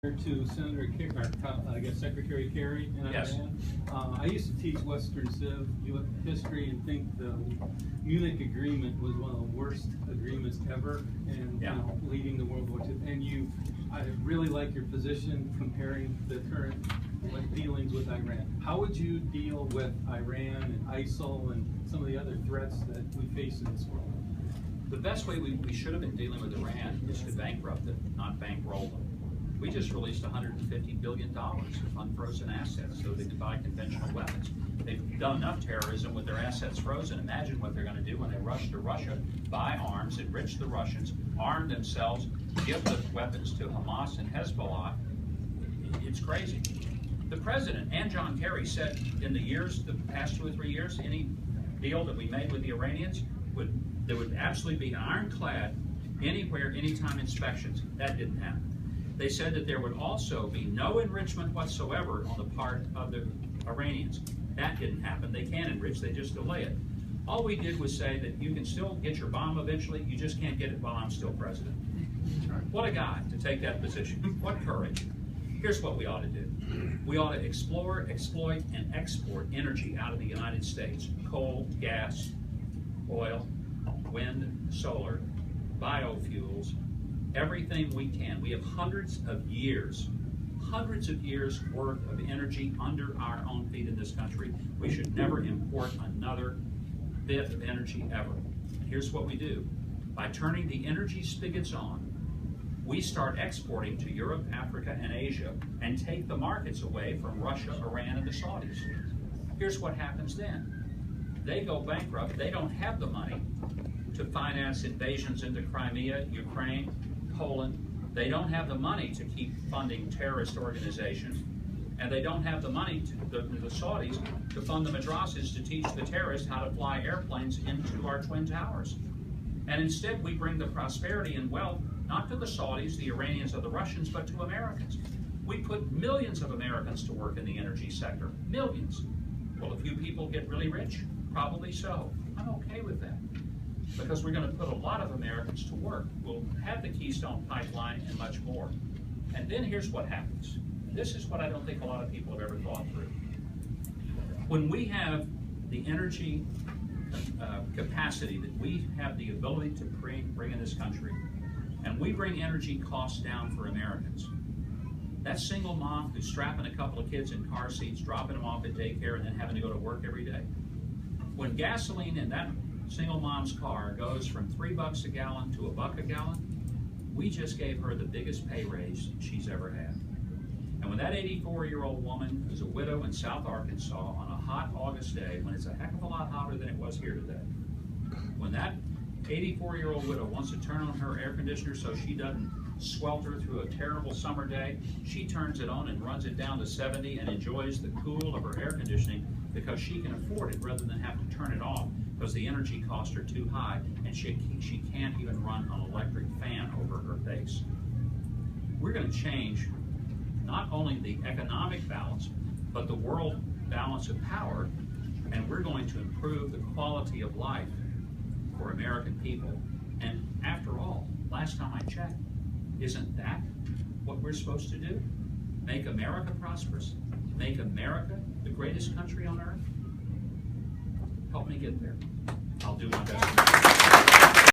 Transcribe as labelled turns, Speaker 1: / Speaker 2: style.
Speaker 1: To Senator I guess Secretary Kerry in Iran. I used to teach Western Civ history and think the Munich Agreement was one of the worst agreements ever, and you know, leading the World War II. And I really like your position comparing the current dealings with Iran. How would you deal with Iran and ISIL and some of the other threats that we face in this world?
Speaker 2: The best way we should have been dealing with Iran is to bankrupt it, not bankroll them. We just released $150 billion of unfrozen assets so they could buy conventional weapons. They've done enough terrorism with their assets frozen. Imagine what they're going to do when they rush to Russia, buy arms, enrich the Russians, arm themselves, give the weapons to Hamas and Hezbollah. It's crazy. The president and John Kerry said in the past 2 or 3 years, any deal that we made with the Iranians, there would absolutely be ironclad, anywhere, anytime inspections. That didn't happen. They said that there would also be no enrichment whatsoever on the part of the Iranians. That didn't happen. They can enrich, they just delay it. All we did was say that you can still get your bomb eventually, you just can't get it while I'm still president. What a guy to take that position. What courage. Here's what we ought to do. We ought to explore, exploit, and export energy out of the United States. Coal, gas, oil, wind, solar, biofuels, everything we can. We have hundreds of years worth of energy under our own feet in this country. We should never import another bit of energy ever. Here's what we do. By turning the energy spigots on, we start exporting to Europe, Africa, and Asia and take the markets away from Russia, Iran, and the Saudis. Here's what happens then. They go bankrupt. They don't have the money to finance invasions into Crimea, Ukraine, Poland. They don't have the money to keep funding terrorist organizations, and they don't have the money the Saudis to fund the madrasas to teach the terrorists how to fly airplanes into our Twin Towers. And instead we bring the prosperity and wealth not to the Saudis, the Iranians, or the Russians, but to Americans. We put millions of Americans to work in the energy sector. Millions. Will a few people get really rich? Probably so. I'm okay with that, because we're going to put a lot of Americans to work. We'll have the Keystone Pipeline and much more. And then here's what happens. This is what I don't think a lot of people have ever thought through. When we have the energy capacity that we have the ability to bring in this country, and we bring energy costs down for Americans, that single mom who's strapping a couple of kids in car seats, dropping them off at daycare, and then having to go to work every day, when gasoline in that single mom's car goes from $3 a gallon to $1 a gallon, we just gave her the biggest pay raise she's ever had. And when that 84-year-old woman who's a widow in South Arkansas on a hot August day, when it's a heck of a lot hotter than it was here today, when that 84-year-old widow wants to turn on her air conditioner so she doesn't swelter through a terrible summer day, she turns it on and runs it down to 70 and enjoys the cool of her air conditioning because she can afford it rather than have to turn it off because the energy costs are too high and she can't even run an electric fan over her face. We're going to change not only the economic balance, but the world balance of power, and we're going to improve the quality of life for American people. And after all, last time I checked, isn't that what we're supposed to do? Make America prosperous? Make America the greatest country on earth? Help me get there. I'll do my best.